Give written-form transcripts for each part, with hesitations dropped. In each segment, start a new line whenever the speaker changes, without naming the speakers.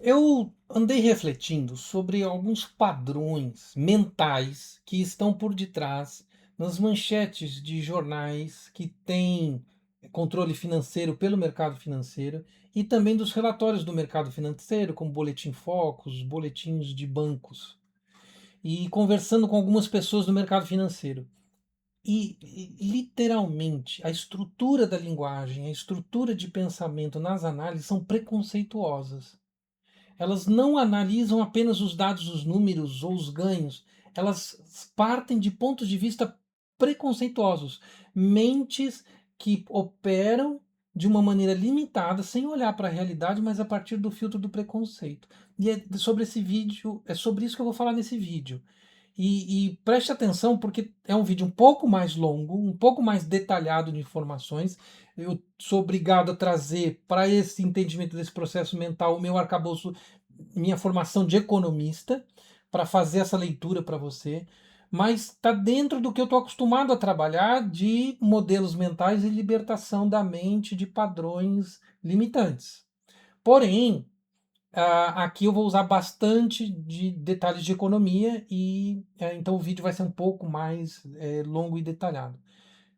Eu andei refletindo sobre alguns padrões mentais que estão por detrás nas manchetes de jornais que têm controle financeiro pelo mercado financeiro e também dos relatórios do mercado financeiro, como Boletim Focus, boletins de bancos, e conversando com algumas pessoas do mercado financeiro. Literalmente, a estrutura da linguagem, a estrutura de pensamento nas análises são preconceituosas. Elas não analisam apenas os dados, os números ou os ganhos. Elas partem de pontos de vista preconceituosos, mentes que operam de uma maneira limitada, sem olhar para a realidade, mas a partir do filtro do preconceito. E é sobre esse vídeo, é sobre isso que eu vou falar nesse vídeo. E preste atenção, porque é um vídeo um pouco mais longo, um pouco mais detalhado de informações. Eu sou obrigado a trazer para esse entendimento desse processo mental o meu arcabouço, minha formação de economista, para fazer essa leitura para você. Mas está dentro do que eu estou acostumado a trabalhar de modelos mentais e libertação da mente de padrões limitantes. Porém, aqui eu vou usar bastante de detalhes de economia e então o vídeo vai ser um pouco mais longo e detalhado.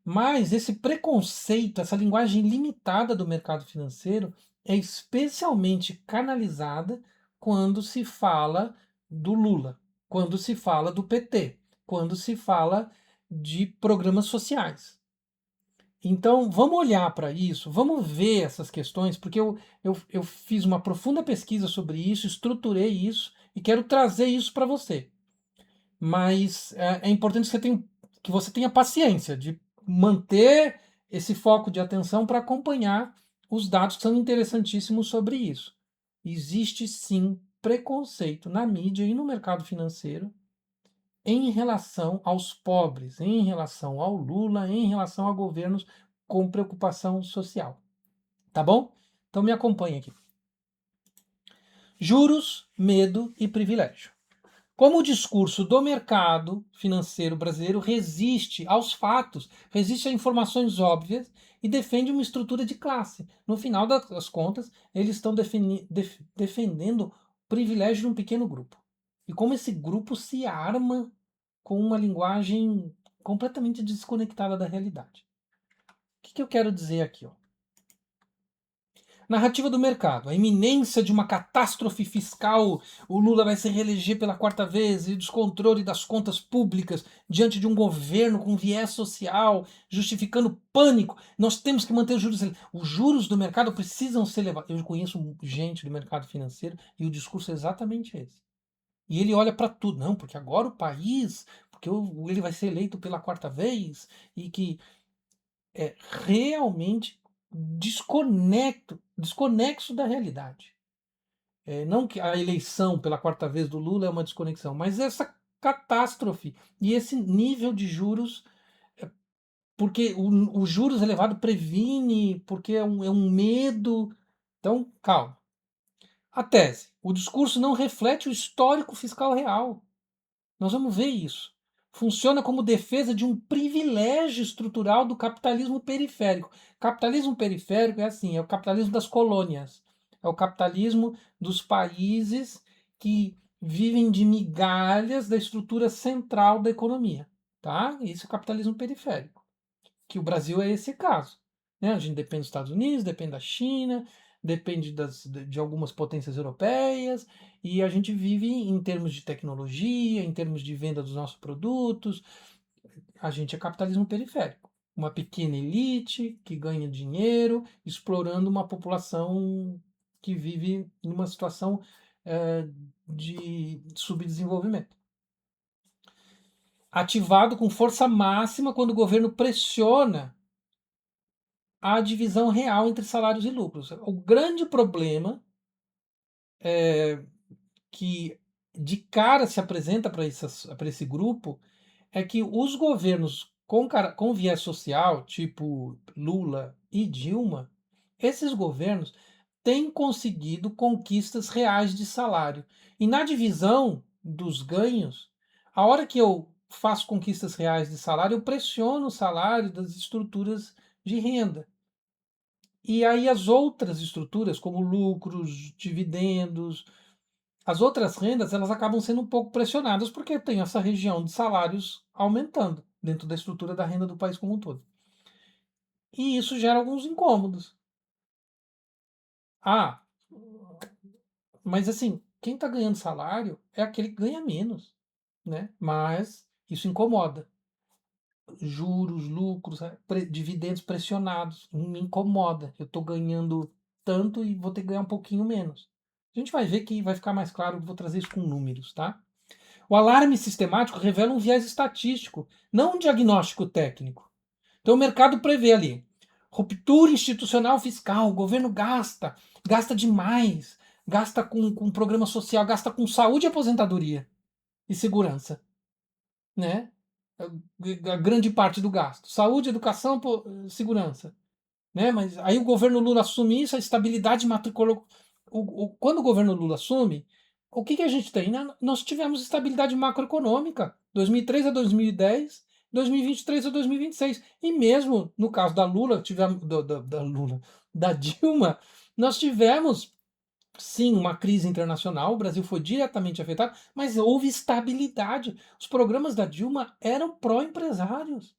Mas esse preconceito, essa linguagem limitada do mercado financeiro é especialmente canalizada quando se fala do Lula, quando se fala do PT, quando se fala de programas sociais. Então, vamos olhar para isso, vamos ver essas questões, porque eu fiz uma profunda pesquisa sobre isso, estruturei isso e quero trazer isso para você. Mas é importante que você tenha paciência de manter esse foco de atenção para acompanhar os dados que são interessantíssimos sobre isso. Existe sim preconceito na mídia e no mercado financeiro em relação aos pobres, em relação ao Lula, em relação a governos com preocupação social. Tá bom? Então me acompanhe aqui. Juros, medo e privilégio. Como o discurso do mercado financeiro brasileiro resiste aos fatos, resiste a informações óbvias e defende uma estrutura de classe. No final das contas, eles estão defendendo o privilégio de um pequeno grupo. E como esse grupo se arma com uma linguagem completamente desconectada da realidade. O que eu quero dizer aqui? Ó? Narrativa do mercado, a iminência de uma catástrofe fiscal, o Lula vai se reeleger pela quarta vez, e o descontrole das contas públicas diante de um governo com viés social, justificando pânico. Nós temos que manter os juros. Os juros do mercado precisam ser levados. Eu conheço gente do mercado financeiro e o discurso é exatamente esse. E ele olha para tudo, não, porque agora o país, porque ele vai ser eleito pela quarta vez, e que é realmente desconexo da realidade. Não que a eleição pela quarta vez do Lula é uma desconexão, mas essa catástrofe e esse nível de juros, porque o juros elevado previne, porque é um medo. Então, calma. A tese: o discurso não reflete o histórico fiscal real. Nós vamos ver isso. Funciona como defesa de um privilégio estrutural do capitalismo periférico. Capitalismo periférico é assim, é o capitalismo das colônias. É o capitalismo dos países que vivem de migalhas da estrutura central da economia. Tá? Esse é o capitalismo periférico. Que o Brasil é esse caso. Né? A gente depende dos Estados Unidos, depende da China, depende de algumas potências europeias, e a gente vive em termos de tecnologia, em termos de venda dos nossos produtos. A gente é capitalismo periférico. Uma pequena elite que ganha dinheiro, explorando uma população que vive numa situação eh, de subdesenvolvimento. Ativado com força máxima quando o governo pressiona a divisão real entre salários e lucros. O grande problema que de cara se apresenta para esse grupo é que os governos com viés social, tipo Lula e Dilma, esses governos têm conseguido conquistas reais de salário. E na divisão dos ganhos, a hora que eu faço conquistas reais de salário, eu pressiono o salário das estruturas de renda. E aí as outras estruturas, como lucros, dividendos, as outras rendas, elas acabam sendo um pouco pressionadas porque tem essa região de salários aumentando dentro da estrutura da renda do país como um todo. E isso gera alguns incômodos. Ah, mas assim, quem está ganhando salário é aquele que ganha menos, né? Mas isso incomoda. Juros, lucros, dividendos pressionados, me incomoda. Eu estou ganhando tanto e vou ter que ganhar um pouquinho menos. A gente vai ver que vai ficar mais claro, vou trazer isso com números, tá? O alarme sistemático revela um viés estatístico, não um diagnóstico técnico. Então o mercado prevê ali ruptura institucional fiscal, o governo gasta demais, gasta com programa social, gasta com saúde e aposentadoria e segurança, né? A grande parte do gasto. Saúde, educação, segurança. Né? Mas aí o governo Lula assume isso, a estabilidade matriculou. Quando o governo Lula assume, o que a gente tem? Nós tivemos estabilidade macroeconômica, 2003 a 2010, 2023 a 2026. E mesmo no caso da Lula, tivemos, da Lula, da Dilma, nós tivemos sim uma crise internacional, o Brasil foi diretamente afetado, mas houve estabilidade. Os programas da Dilma eram pró-empresários.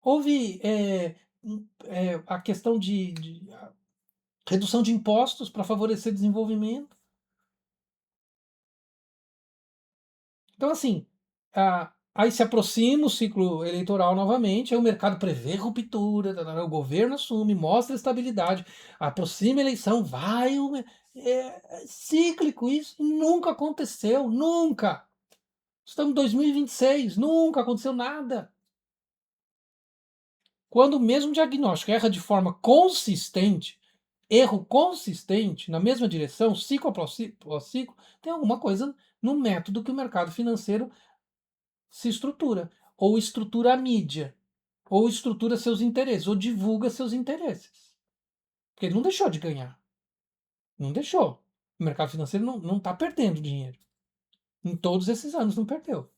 Houve a questão de redução de impostos para favorecer desenvolvimento. Então, assim, aí se aproxima o ciclo eleitoral novamente, aí o mercado prevê ruptura, o governo assume, mostra estabilidade, aproxima a eleição, vai. É cíclico isso, nunca aconteceu, nunca. Estamos em 2026, nunca aconteceu nada. Quando o mesmo diagnóstico erra de forma consistente, erro consistente, na mesma direção, ciclo após ciclo, tem alguma coisa no método que o mercado financeiro se estrutura. Ou estrutura a mídia, ou estrutura seus interesses, ou divulga seus interesses. Porque ele não deixou de ganhar. Não deixou. O mercado financeiro não está perdendo dinheiro. Em todos esses anos não perdeu.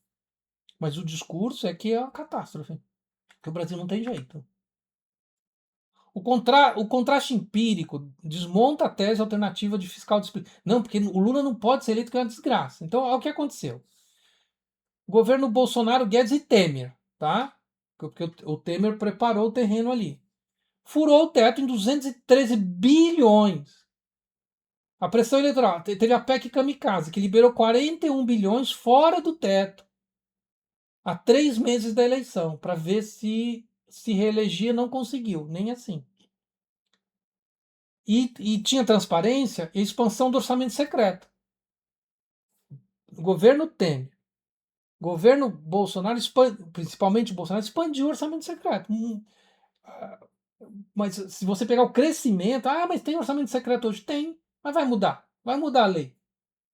Mas o discurso é que é uma catástrofe. Que o Brasil não tem jeito. O contraste empírico desmonta a tese alternativa de fiscal disciplina. Não, porque o Lula não pode ser eleito, que é uma desgraça. Então, olha o que aconteceu. Governo Bolsonaro, Guedes e Temer, tá? Porque o Temer preparou o terreno ali. Furou o teto em 213 bilhões. A pressão eleitoral. Teve a PEC Kamikaze, que liberou 41 bilhões fora do teto. Há 3 meses da eleição, para ver se reelegia, não conseguiu, nem assim. E tinha transparência e expansão do orçamento secreto. Governo Temer, governo Bolsonaro, principalmente Bolsonaro, expandiu o orçamento secreto. Mas se você pegar o crescimento, mas tem orçamento secreto hoje? Tem, mas vai mudar. Vai mudar a lei.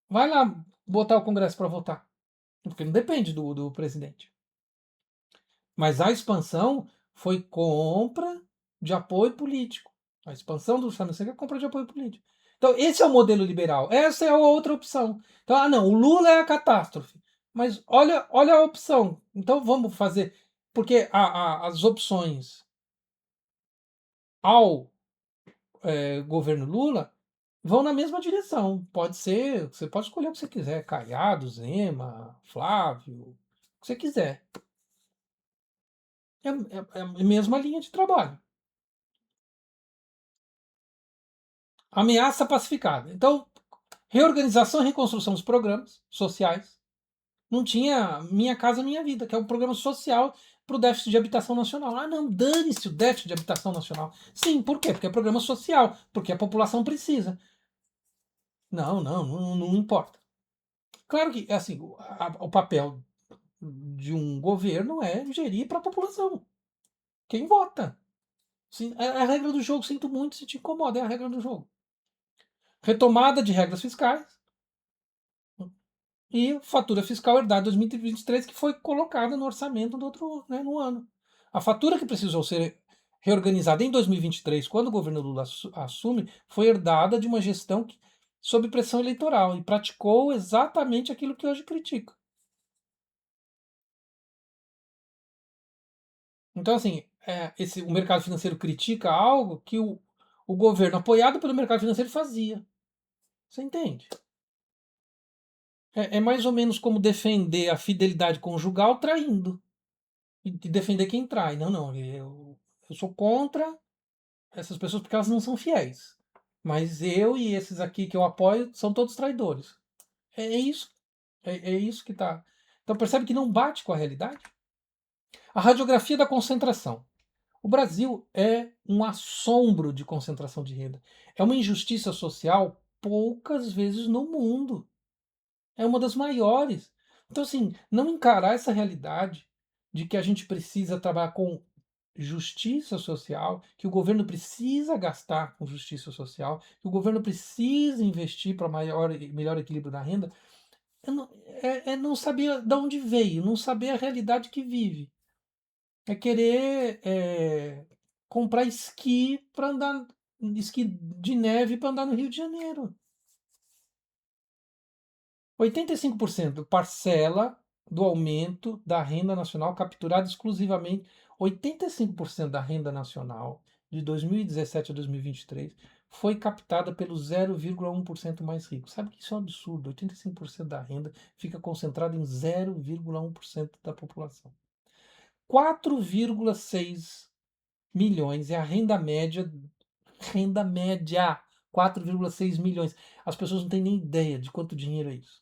Vai lá botar o Congresso para votar. Porque não depende do presidente. Mas a expansão foi compra de apoio político. A expansão do orçamento secreto é compra de apoio político. Então, esse é o modelo liberal. Essa é a outra opção. Então, não, o Lula é a catástrofe. Mas olha a opção. Então, vamos fazer. Porque as opções ao governo Lula vão na mesma direção. Pode ser, você pode escolher o que você quiser. Caiado, Zema, Flávio, o que você quiser. É a mesma linha de trabalho. Ameaça pacificada. Então, reorganização e reconstrução dos programas sociais. Não tinha Minha Casa Minha Vida, que é um programa social para o déficit de habitação nacional. Não, dane-se o déficit de habitação nacional. Sim, por quê? Porque é programa social, porque a população precisa. Não importa. Claro que, assim, o papel de um governo é gerir para a população. Quem vota. Sim, é a regra do jogo, sinto muito se te incomoda, é a regra do jogo. Retomada de regras fiscais, e fatura fiscal herdada 2023 que foi colocada no orçamento do outro, né, no ano. A fatura que precisou ser reorganizada em 2023, quando o governo Lula assume, foi herdada de uma gestão sob pressão eleitoral e praticou exatamente aquilo que hoje critica. Então, assim, o mercado financeiro critica algo que o governo, apoiado pelo mercado financeiro, fazia. Você entende? É mais ou menos como defender a fidelidade conjugal traindo. E defender quem trai. Não, não. Eu sou contra essas pessoas porque elas não são fiéis. Mas eu e esses aqui que eu apoio são todos traidores. É isso. É isso que tá. Então percebe que não bate com a realidade? A radiografia da concentração. O Brasil é um assombro de concentração de renda. É uma injustiça social poucas vezes no mundo. É uma das maiores. Então, assim, não encarar essa realidade de que a gente precisa trabalhar com justiça social, que o governo precisa gastar com justiça social, que o governo precisa investir para melhor equilíbrio da renda, não saber de onde veio, não saber a realidade que vive. É querer comprar esqui para andar, esqui de neve para andar no Rio de Janeiro. 85% parcela do aumento da renda nacional capturada exclusivamente. 85% da renda nacional de 2017 a 2023 foi captada pelos 0,1% mais ricos. Sabe que isso é um absurdo? 85% da renda fica concentrada em 0,1% da população. 4,6 milhões é a renda média, 4,6 milhões. As pessoas não têm nem ideia de quanto dinheiro é isso.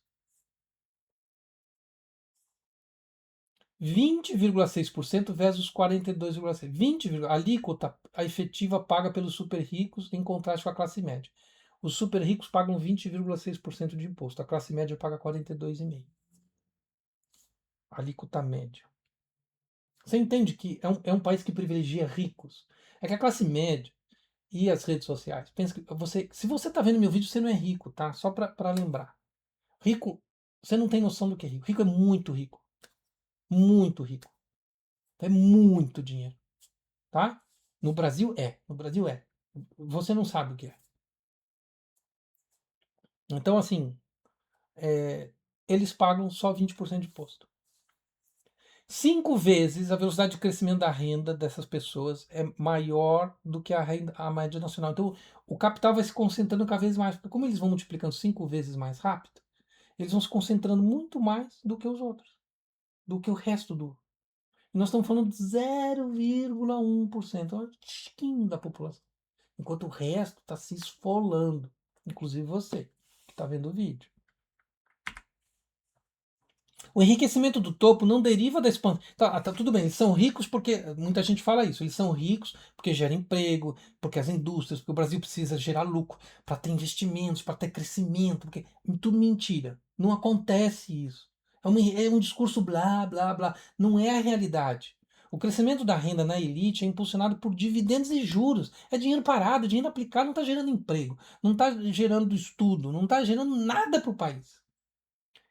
20,6% versus 42,6%. 20, alíquota a efetiva paga pelos super ricos em contraste com a classe média. Os super ricos pagam 20,6% de imposto, a classe média paga 42,5%. Alíquota média. Você entende que é um país que privilegia ricos. É que a classe média e as redes sociais. Pensa que se você está vendo meu vídeo, você não é rico, tá? Só para lembrar. Rico, você não tem noção do que é rico. Rico é muito rico. Muito rico. É muito dinheiro. Tá? No Brasil é. No Brasil é. Você não sabe o que é. Então, assim, eles pagam só 20% de imposto. 5 vezes a velocidade de crescimento da renda dessas pessoas é maior do que a média nacional. Então, o capital vai se concentrando cada vez mais. Porque como eles vão multiplicando 5 vezes mais rápido, eles vão se concentrando muito mais do que os outros. Do que o resto do. E nós estamos falando de 0,1%. É um tiquinho da população. Enquanto o resto está se esfolando. Inclusive você, que está vendo o vídeo. O enriquecimento do topo não deriva da expansão. Tá, tudo bem, eles são ricos porque. Muita gente fala isso. Eles são ricos porque gera emprego, porque as indústrias, porque o Brasil precisa gerar lucro para ter investimentos, para ter crescimento. Porque tudo mentira. Não acontece isso. É um discurso blá, blá, blá. Não é a realidade. O crescimento da renda na elite é impulsionado por dividendos e juros. É dinheiro parado, dinheiro aplicado, não está gerando emprego, não está gerando estudo, não está gerando nada para o país.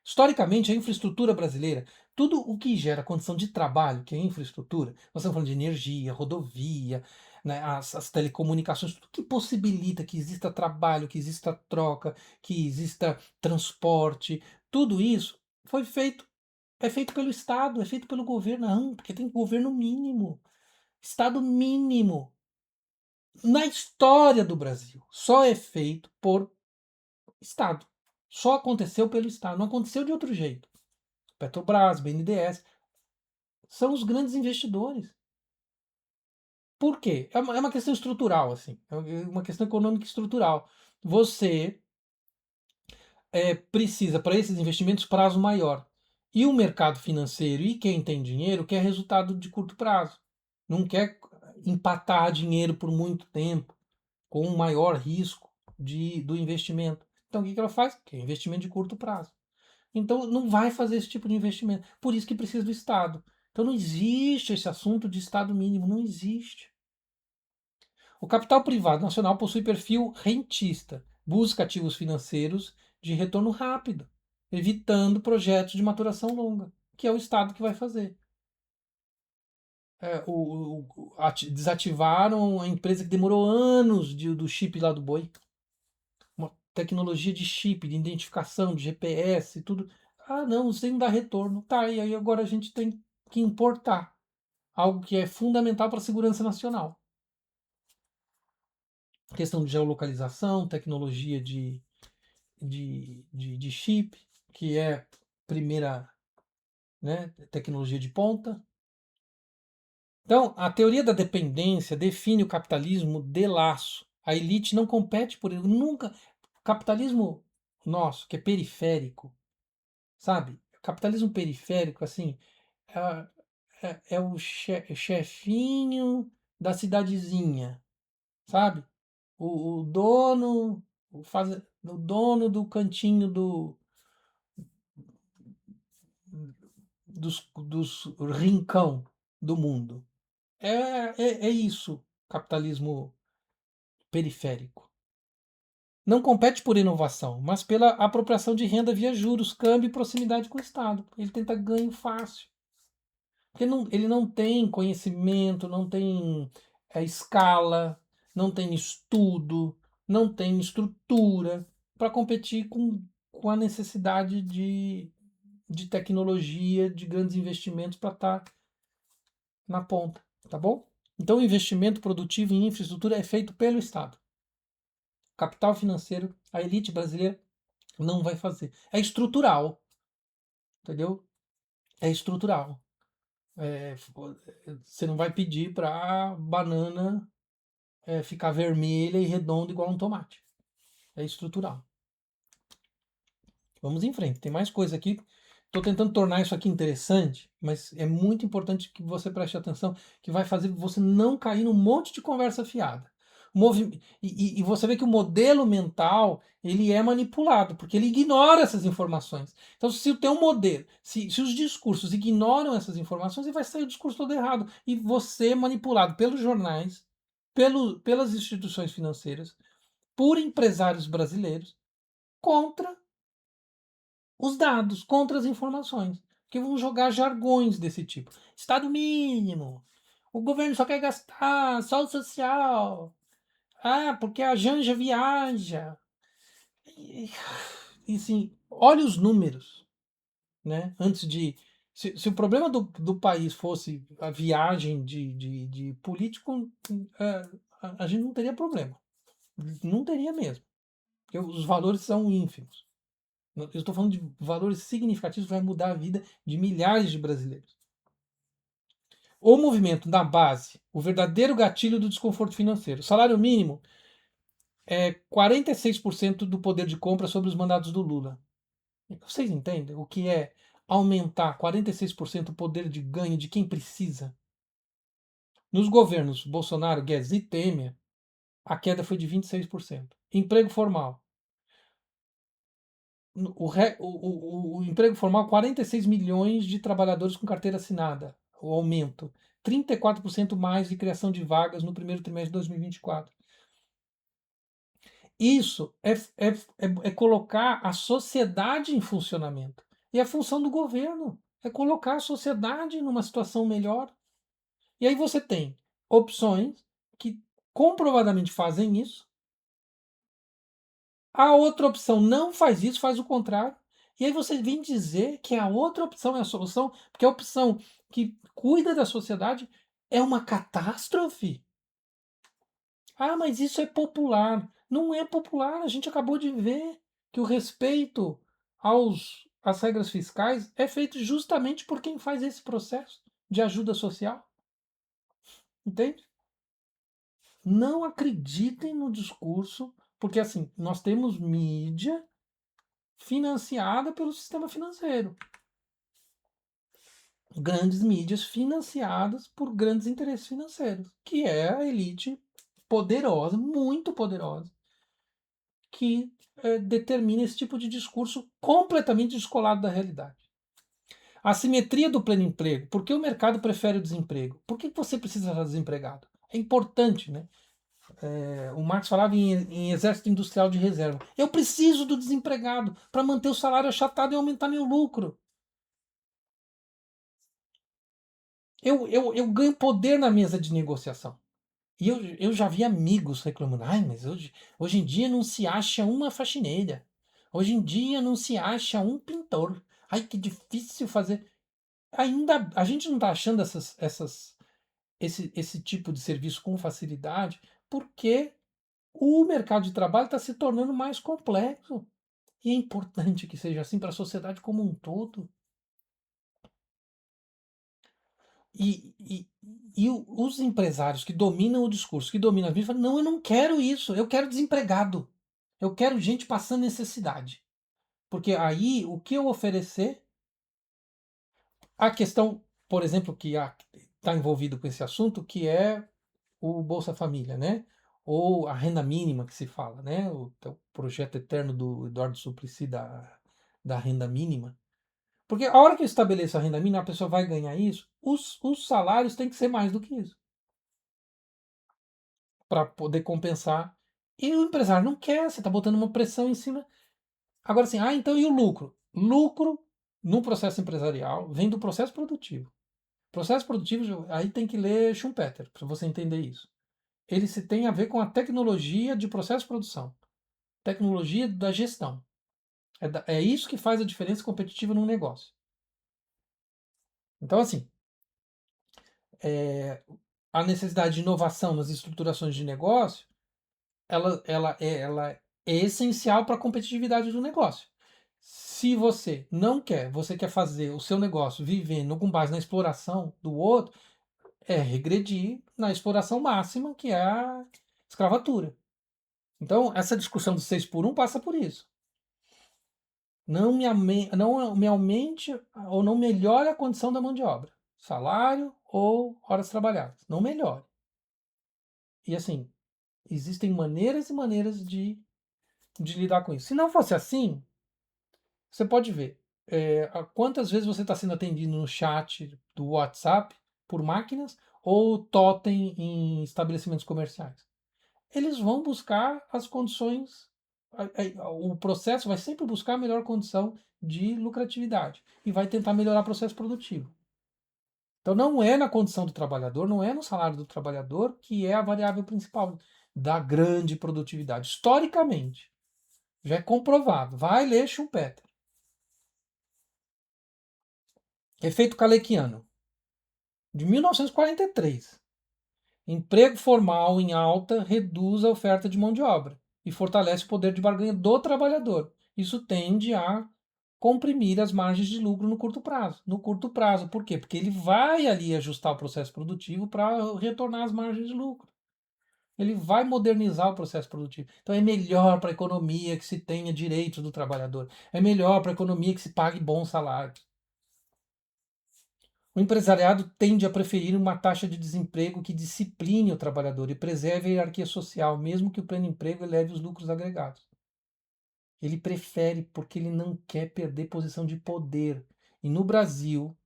Historicamente, a infraestrutura brasileira, tudo o que gera condição de trabalho, que é infraestrutura, nós estamos falando de energia, rodovia, né, as telecomunicações, tudo que possibilita que exista trabalho, que exista troca, que exista transporte, tudo isso é feito pelo Estado, é feito pelo governo, não, porque tem governo mínimo, Estado mínimo. Na história do Brasil, só é feito por Estado. Só aconteceu pelo Estado, não aconteceu de outro jeito. Petrobras, BNDES, são os grandes investidores. Por quê? É uma questão estrutural, assim. É uma questão econômica estrutural. Você precisa, para esses investimentos, prazo maior. E o mercado financeiro e quem tem dinheiro quer resultado de curto prazo. Não quer empatar dinheiro por muito tempo, com um maior risco do investimento. Então o que ela faz? Quer investimento de curto prazo. Então não vai fazer esse tipo de investimento. Por isso que precisa do Estado. Então não existe esse assunto de Estado mínimo, não existe. O capital privado nacional possui perfil rentista, busca ativos financeiros de retorno rápido, evitando projetos de maturação longa, que é o Estado que vai fazer. Desativaram a empresa que demorou anos do chip lá do boi. Uma tecnologia de chip, de identificação, de GPS, tudo. Ah, não, isso aí não dá retorno. Tá, e aí agora a gente tem que importar algo que é fundamental para a segurança nacional. questão de geolocalização, tecnologia de chip, que é primeira, né, tecnologia de ponta. Então, a teoria da dependência define o capitalismo de laço. A elite não compete por ele. Nunca. O capitalismo nosso, que é periférico, sabe? O capitalismo periférico, assim, é o chefinho da cidadezinha, sabe? O dono, o dono do cantinho dos rincão do mundo. É isso, capitalismo periférico. Não compete por inovação, mas pela apropriação de renda via juros, câmbio e proximidade com o Estado. Ele tenta ganho fácil. Porque ele não tem conhecimento, não tem escala, não tem estudo, não tem estrutura para competir com a necessidade de tecnologia, de grandes investimentos para estar na ponta, tá bom? Então, o investimento produtivo em infraestrutura é feito pelo Estado. Capital financeiro, a elite brasileira não vai fazer. É estrutural, entendeu? É estrutural. É, você não vai pedir para banana ficar vermelha e redonda igual um tomate. É estrutural. Vamos em frente. Tem mais coisa aqui. Estou tentando tornar isso aqui interessante, mas é muito importante que você preste atenção, que vai fazer você não cair num monte de conversa fiada. E você vê que o modelo mental ele é manipulado, porque ele ignora essas informações. Então, se o teu modelo, se os discursos ignoram essas informações, ele vai sair o discurso todo errado. E você é manipulado pelos jornais, pelas instituições financeiras, por empresários brasileiros, contra os dados, contra as informações. Que vão jogar jargões desse tipo. Estado mínimo. O governo só quer gastar, só o social. Ah, porque a Janja viaja. E assim, olha os números, né? Antes de. Se o problema do país fosse a viagem de político, a gente não teria problema. Não teria mesmo. Porque os valores são ínfimos. Eu estou falando de valores significativos que vai mudar a vida de milhares de brasileiros. O movimento da base, o verdadeiro gatilho do desconforto financeiro. O salário mínimo é 46% do poder de compra sobre os mandados do Lula. Vocês entendem o que é aumentar 46% o poder de ganho de quem precisa? Nos governos Bolsonaro, Guedes e Temer, a queda foi de 26%. Emprego formal. O emprego formal, 46 milhões de trabalhadores com carteira assinada, o aumento. 34% mais de criação de vagas no primeiro trimestre de 2024. Isso é colocar a sociedade em funcionamento. E a função do governo é colocar a sociedade numa situação melhor. E aí você tem opções que comprovadamente fazem isso. A outra opção não faz isso, faz o contrário. E aí você vem dizer que a outra opção é a solução, porque a opção que cuida da sociedade é uma catástrofe. Ah, mas isso é popular. Não é popular. A gente acabou de ver que o respeito às regras fiscais é feito justamente por quem faz esse processo de ajuda social. Entende? Não acreditem no discurso, porque assim, nós temos mídia financiada pelo sistema financeiro. Grandes mídias financiadas por grandes interesses financeiros, que é a elite poderosa, muito poderosa, que determina esse tipo de discurso completamente descolado da realidade. A assimetria do pleno emprego. Por que o mercado prefere o desemprego? Por que você precisa estar desempregado? É importante, né? O Marx falava em exército industrial de reserva. Eu preciso do desempregado para manter o salário achatado e aumentar meu lucro. Eu ganho poder na mesa de negociação. E eu já vi amigos reclamando, ai, mas hoje em dia não se acha uma faxineira. Hoje em dia não se acha um pintor. Ai, que difícil fazer. Ainda a gente não está achando esse tipo de serviço com facilidade, porque O mercado de trabalho está se tornando mais complexo. E é importante que seja assim para a sociedade como um todo. Os empresários que dominam o discurso, que dominam a vida, falam, não, eu não quero isso, eu quero desempregado. Eu quero gente passando necessidade. Porque aí, o que eu oferecer, a questão, por exemplo, que está envolvido com esse assunto, que é o Bolsa Família, né? Ou a renda mínima que se fala, né? O projeto eterno do Eduardo Suplicy da renda mínima. Porque a hora que eu estabeleço a renda mínima, a pessoa vai ganhar isso, os salários têm que ser mais do que isso, para poder compensar. E o empresário não quer, você está botando uma pressão em cima. Agora assim, então e o lucro? Lucro no processo empresarial vem do processo produtivo. Processo produtivo, aí tem que ler Schumpeter, para você entender isso. Ele se tem a ver com a tecnologia de processo de produção, tecnologia da gestão. É isso que faz a diferença competitiva num negócio. Então, assim, a necessidade de inovação nas estruturações de negócio, ela é essencial para a competitividade do negócio. Se você quer fazer o seu negócio vivendo com base na exploração do outro, é regredir na exploração máxima, que é a escravatura. Então, essa discussão do 6 por um passa por isso. Não me aumente ou não melhore a condição da mão de obra. Salário ou horas trabalhadas. Não melhore. E assim, existem maneiras e maneiras de lidar com isso. Se não fosse assim, você pode ver quantas vezes você está sendo atendido no chat do WhatsApp por máquinas ou totem em estabelecimentos comerciais. Eles vão buscar as condições, o processo vai sempre buscar a melhor condição de lucratividade e vai tentar melhorar o processo produtivo. Então não é na condição do trabalhador, não é no salário do trabalhador que é a variável principal da grande produtividade. Historicamente, já é comprovado. Vai ler Schumpeter. Efeito Kalekiano, de 1943. Emprego formal em alta reduz a oferta de mão de obra e fortalece o poder de barganha do trabalhador. Isso tende a comprimir as margens de lucro no curto prazo. No curto prazo, por quê? Porque ele vai ali ajustar o processo produtivo para retornar as margens de lucro. Ele vai modernizar o processo produtivo. Então é melhor para a economia que se tenha direitos do trabalhador. É melhor para a economia que se pague bons salários. O empresariado tende a preferir uma taxa de desemprego que discipline o trabalhador e preserve a hierarquia social, mesmo que o pleno emprego eleve os lucros agregados. Ele prefere porque ele não quer perder posição de poder. E no Brasil,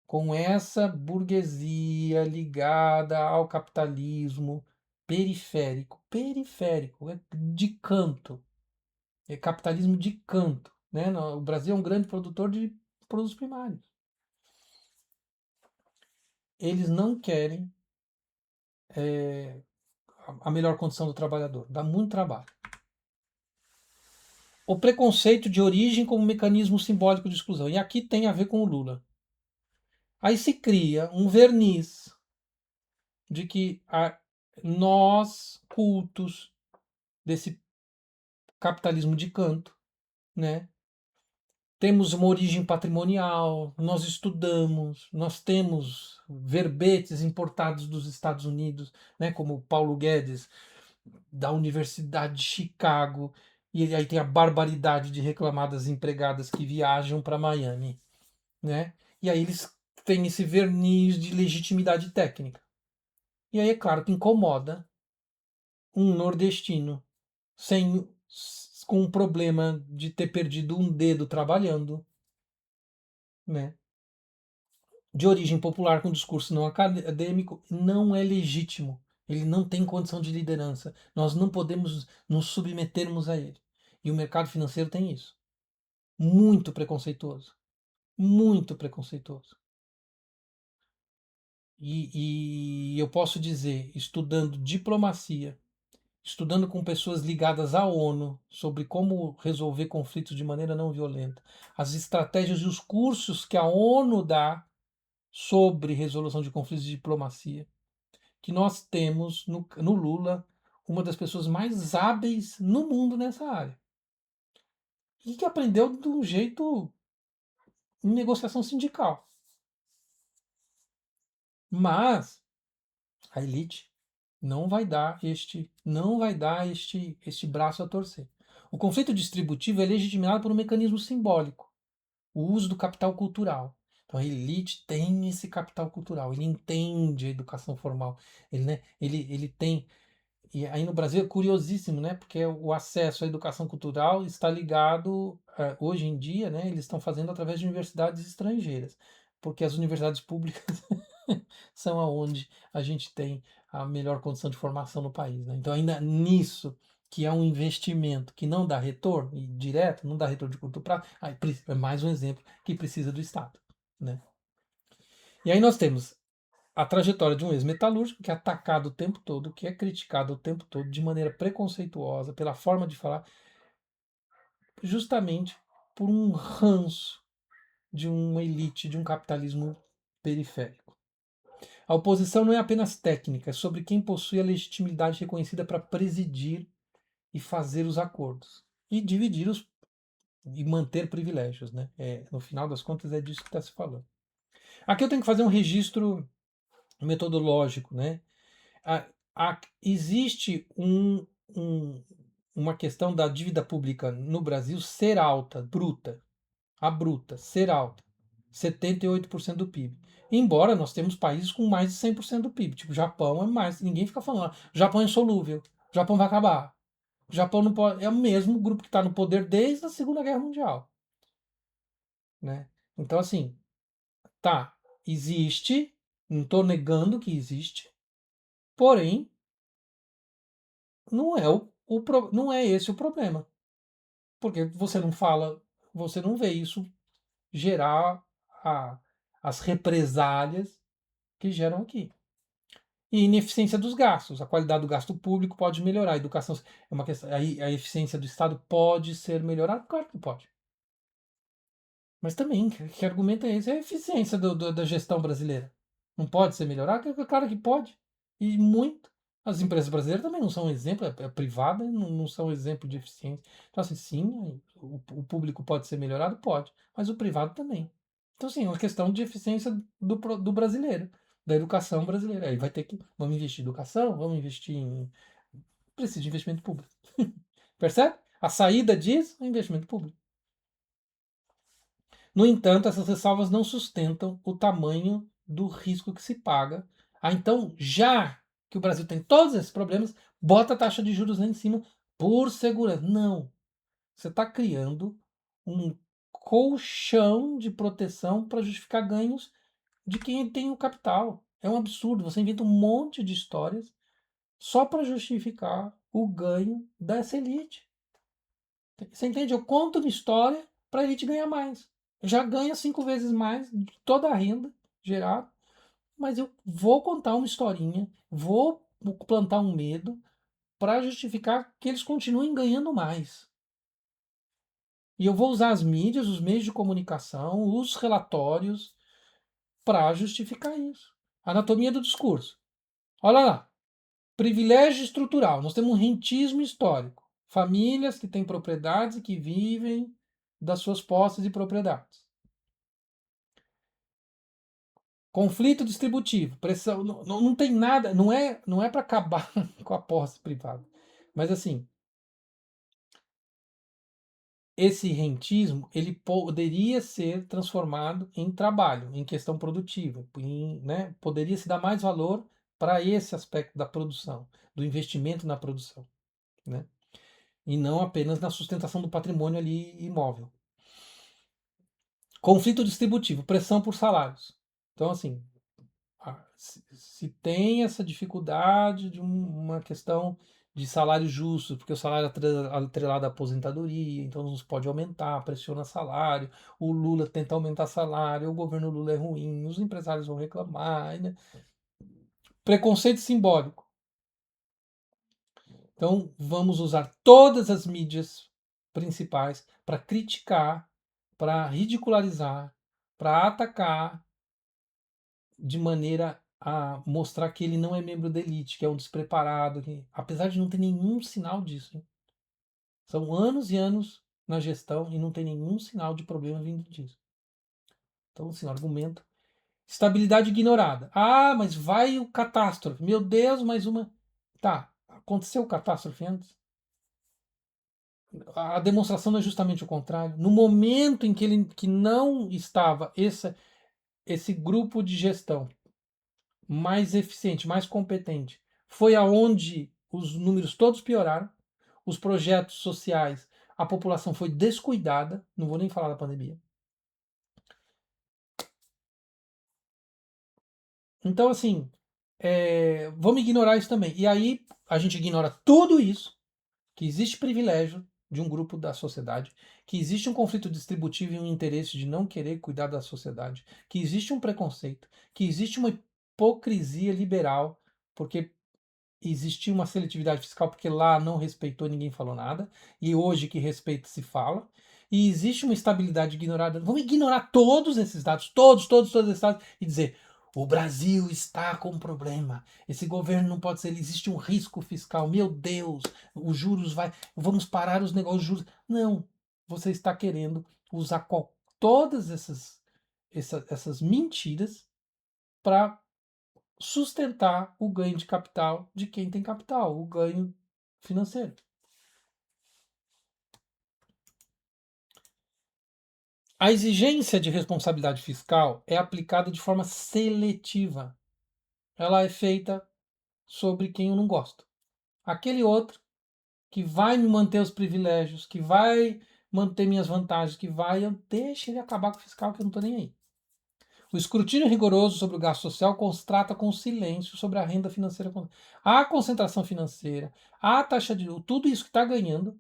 com essa burguesia ligada ao capitalismo periférico, é de canto, é capitalismo de canto, né? O Brasil é um grande produtor de produtos primários. Eles não querem a melhor condição do trabalhador. Dá muito trabalho. O preconceito de origem como mecanismo simbólico de exclusão. E aqui tem a ver com o Lula. Aí se cria um verniz de que nós, cultos desse capitalismo de canto, né? Temos uma origem patrimonial, nós estudamos, nós temos verbetes importados dos Estados Unidos, né? Como o Paulo Guedes, da Universidade de Chicago, e aí tem a barbaridade de reclamadas empregadas que viajam para Miami, né? E aí eles têm esse verniz de legitimidade técnica. E aí é claro que incomoda um nordestino sem com um problema de ter perdido um dedo trabalhando, né? De origem popular com discurso não acadêmico, não é legítimo. Ele não tem condição de liderança. Nós não podemos nos submetermos a ele. E o mercado financeiro tem isso. Muito preconceituoso. Muito preconceituoso. E eu posso dizer, estudando diplomacia, estudando com pessoas ligadas à ONU sobre como resolver conflitos de maneira não violenta, as estratégias e os cursos que a ONU dá sobre resolução de conflitos de diplomacia, que nós temos no Lula uma das pessoas mais hábeis no mundo nessa área. E que aprendeu de um jeito em negociação sindical. Mas a elite não vai dar este braço a torcer. O conflito distributivo é legitimado por um mecanismo simbólico, o uso do capital cultural. Então a elite tem esse capital cultural, ele entende a educação formal, ele tem. E aí no Brasil é curiosíssimo, né? Porque o acesso à educação cultural está ligado, hoje em dia, né? Eles estão fazendo através de universidades estrangeiras, porque as universidades públicas são aonde a gente tem a melhor condição de formação no país, né? Então ainda nisso, que é um investimento que não dá retorno, e direto, não dá retorno de curto prazo, aí é mais um exemplo que precisa do Estado, né? E aí nós temos a trajetória de um ex-metalúrgico que é atacado o tempo todo, que é criticado o tempo todo de maneira preconceituosa pela forma de falar, justamente por um ranço de uma elite, de um capitalismo periférico. A oposição não é apenas técnica, é sobre quem possui a legitimidade reconhecida para presidir e fazer os acordos e dividir os e manter privilégios, né? No final das contas é disso que está se falando. Aqui eu tenho que fazer um registro metodológico, né? Existe uma questão da dívida pública no Brasil ser alta, bruta, a bruta, ser alta, 78% do PIB. Embora nós temos países com mais de 100% do PIB, tipo Japão é mais, ninguém fica falando, Japão é insolúvel, Japão vai acabar. O Japão não pode, é o mesmo grupo que está no poder desde a Segunda Guerra Mundial, né? Então assim, tá, existe, não estou negando que existe, porém não é não é esse o problema. Porque você não fala, você não vê isso gerar a, as represálias que geram aqui. E ineficiência dos gastos. A qualidade do gasto público pode melhorar. A educação é uma questão. A eficiência do Estado pode ser melhorada? Claro que pode. Mas também, que argumento é esse? É a eficiência da gestão brasileira. Não pode ser melhorada? Claro que pode. E muito. As empresas brasileiras também não são um exemplo, é privada, não são um exemplo de eficiência. Então, assim, sim, o público pode ser melhorado? Pode, mas o privado também. Então, sim, é uma questão de eficiência do brasileiro, da educação brasileira. Aí vai ter que, vamos investir em educação, vamos investir em. Precisa de investimento público. Percebe? A saída disso é investimento público. No entanto, essas ressalvas não sustentam o tamanho do risco que se paga. Então, já que o Brasil tem todos esses problemas, bota a taxa de juros lá em cima por segurança. Não. Você está criando um colchão de proteção para justificar ganhos de quem tem o capital. É um absurdo. Você inventa um monte de histórias só para justificar o ganho dessa elite. Você entende? Eu conto uma história para a elite ganhar mais. Já ganha 5 vezes mais de toda a renda gerada, mas eu vou contar uma historinha, vou plantar um medo para justificar que eles continuem ganhando mais. E eu vou usar as mídias, os meios de comunicação, os relatórios para justificar isso. Anatomia do discurso. Olha lá. Privilégio estrutural. Nós temos um rentismo histórico. Famílias que têm propriedades e que vivem das suas posses e propriedades. Conflito distributivo, pressão, não tem nada, não é para acabar com a posse privada. Mas assim, esse rentismo ele poderia ser transformado em trabalho, em questão produtiva, né, poderia se dar mais valor para esse aspecto da produção, do investimento na produção, né, e não apenas na sustentação do patrimônio ali imóvel. Conflito distributivo, pressão por salários. Então, assim, se tem essa dificuldade de uma questão de salário justo, porque o salário é atrelado à aposentadoria, então não se pode aumentar, pressiona salário, o Lula tenta aumentar salário, o governo Lula é ruim, os empresários vão reclamar, né? Preconceito simbólico. Então vamos usar todas as mídias principais para criticar, para ridicularizar, para atacar de maneira a mostrar que ele não é membro da elite, que é um despreparado, apesar de não ter nenhum sinal disso. Hein? São anos e anos na gestão e não tem nenhum sinal de problema vindo disso. Então, assim, o argumento. Estabilidade ignorada. Ah, mas vai o catástrofe. Meu Deus, mais uma. Tá, aconteceu catástrofe antes? A demonstração não é justamente o contrário. No momento em que ele que não estava esse grupo de gestão mais eficiente, mais competente, foi aonde os números todos pioraram, os projetos sociais, a população foi descuidada, não vou nem falar da pandemia. Então, assim, vamos ignorar isso também. E aí a gente ignora tudo isso, que existe privilégio de um grupo da sociedade, que existe um conflito distributivo e um interesse de não querer cuidar da sociedade, que existe um preconceito, que existe uma hipocrisia liberal, porque existia uma seletividade fiscal porque lá não respeitou, ninguém falou nada, e hoje que respeita se fala, e existe uma estabilidade ignorada. Vamos ignorar todos esses dados, todos esses dados, e dizer: o Brasil está com um problema. Esse governo não pode ser. Existe um risco fiscal. Meu Deus, os juros vai. Vamos parar os negócios de juros. Não. Você está querendo usar todas essas mentiras para sustentar o ganho de capital de quem tem capital, o ganho financeiro. A exigência de responsabilidade fiscal é aplicada de forma seletiva. Ela é feita sobre quem eu não gosto. Aquele outro que vai me manter os privilégios, que vai manter minhas vantagens, que vai, eu deixo ele acabar com o fiscal que eu não estou nem aí. O escrutínio rigoroso sobre o gasto social constata com silêncio sobre a renda financeira, a concentração financeira, a taxa de juros, tudo isso que está ganhando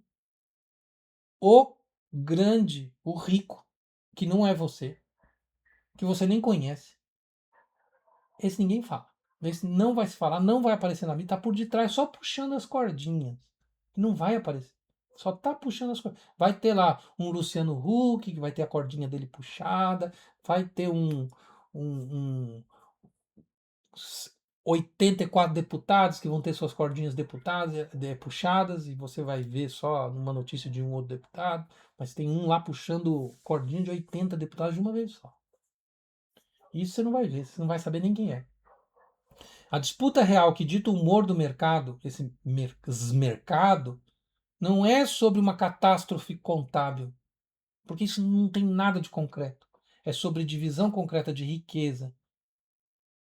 o grande, o rico, que não é você, que você nem conhece, esse ninguém fala. Esse não vai se falar, não vai aparecer na mídia, tá por detrás só puxando as cordinhas. Não vai aparecer. Só tá puxando as cordinhas. Vai ter lá um Luciano Huck, que vai ter a cordinha dele puxada, vai ter um 84 deputados que vão ter suas cordinhas deputadas, puxadas, e você vai ver só uma notícia de um outro deputado, mas tem um lá puxando cordinha de 80 deputados de uma vez só. Isso você não vai ver, você não vai saber nem quem é. A disputa real que dita o humor do mercado, esse mercado, não é sobre uma catástrofe contábil, porque isso não tem nada de concreto. É sobre divisão concreta de riqueza,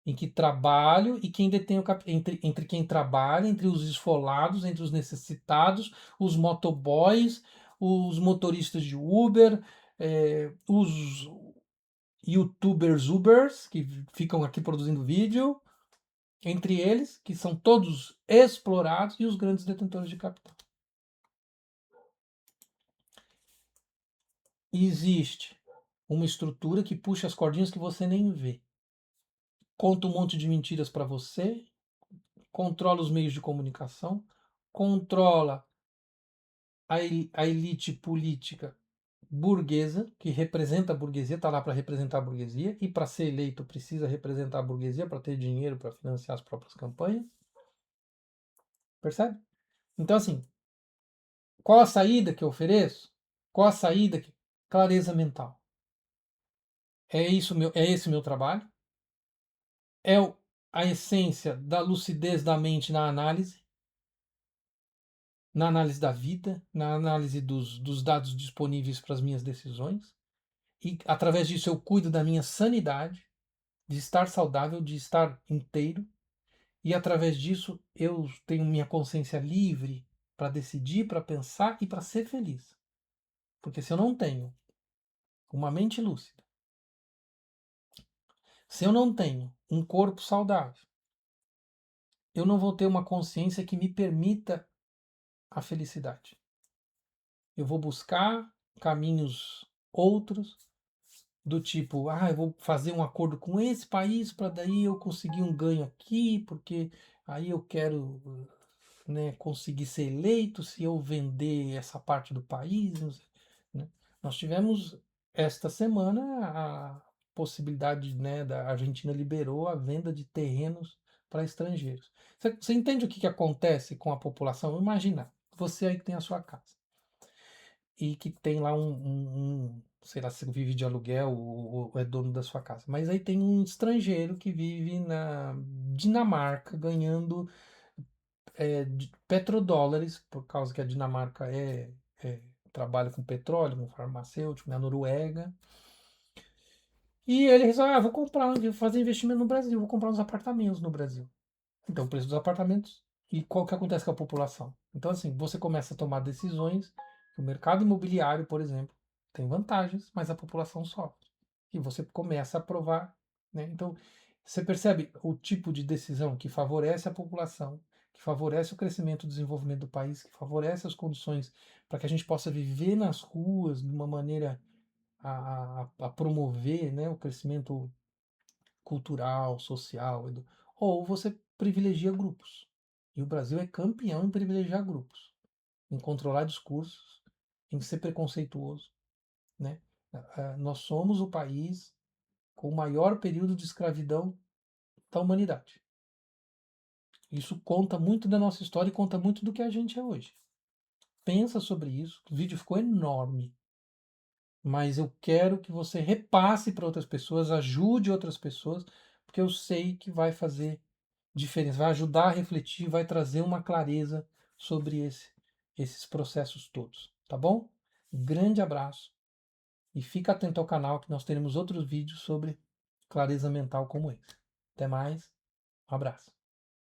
em que trabalho e quem detém o capital, entre quem trabalha, entre os esfolados, entre os necessitados, os motoboys, os motoristas de Uber, os YouTubers que ficam aqui produzindo vídeo, entre eles, que são todos explorados, e os grandes detentores de capital. E existe uma estrutura que puxa as cordinhas que você nem vê. Conta um monte de mentiras para você, controla os meios de comunicação, controla a elite política burguesa, que representa a burguesia, está lá para representar a burguesia, e para ser eleito precisa representar a burguesia para ter dinheiro para financiar as próprias campanhas. Percebe? Então, assim, qual a saída que eu ofereço? Qual a saída? Clareza mental. É esse meu trabalho. É a essência da lucidez da mente na análise da vida, na análise dos dados disponíveis para as minhas decisões. E através disso eu cuido da minha sanidade, de estar saudável, de estar inteiro. E através disso eu tenho minha consciência livre para decidir, para pensar e para ser feliz. Porque se eu não tenho uma mente lúcida, se eu não tenho um corpo saudável, eu não vou ter uma consciência que me permita a felicidade. Eu vou buscar caminhos outros, do tipo, eu vou fazer um acordo com esse país para daí eu conseguir um ganho aqui, porque aí eu quero, né, conseguir ser eleito se eu vender essa parte do país. Né? Nós tivemos esta semana possibilidade, né, da Argentina liberou a venda de terrenos para estrangeiros. Você entende o que acontece com a população? Imagina, você aí que tem a sua casa e que tem lá sei lá, se vive de aluguel ou é dono da sua casa, mas aí tem um estrangeiro que vive na Dinamarca ganhando petrodólares, por causa que a Dinamarca trabalha com petróleo, com farmacêutico, na Noruega. E ele resolve, vou comprar, vou fazer investimento no Brasil, vou comprar uns apartamentos no Brasil. Então, o preço dos apartamentos e qual que acontece com a população. Então, assim, você começa a tomar decisões que o mercado imobiliário, por exemplo, tem vantagens, mas a população sofre. E você começa a provar, né? Então, você percebe o tipo de decisão que favorece a população, que favorece o crescimento e o desenvolvimento do país, que favorece as condições para que a gente possa viver nas ruas de uma maneira a promover, né, o crescimento cultural, social, ou você privilegia grupos. E o Brasil é campeão em privilegiar grupos, em controlar discursos, em ser preconceituoso, né? Nós somos o país com o maior período de escravidão da humanidade. Isso conta muito da nossa história e conta muito do que a gente é hoje. Pensa sobre isso. O vídeo ficou enorme, mas eu quero que você repasse para outras pessoas, ajude outras pessoas, porque eu sei que vai fazer diferença, vai ajudar a refletir, vai trazer uma clareza sobre esses processos todos, tá bom? Grande abraço e fica atento ao canal que nós teremos outros vídeos sobre clareza mental como esse. Até mais, um abraço.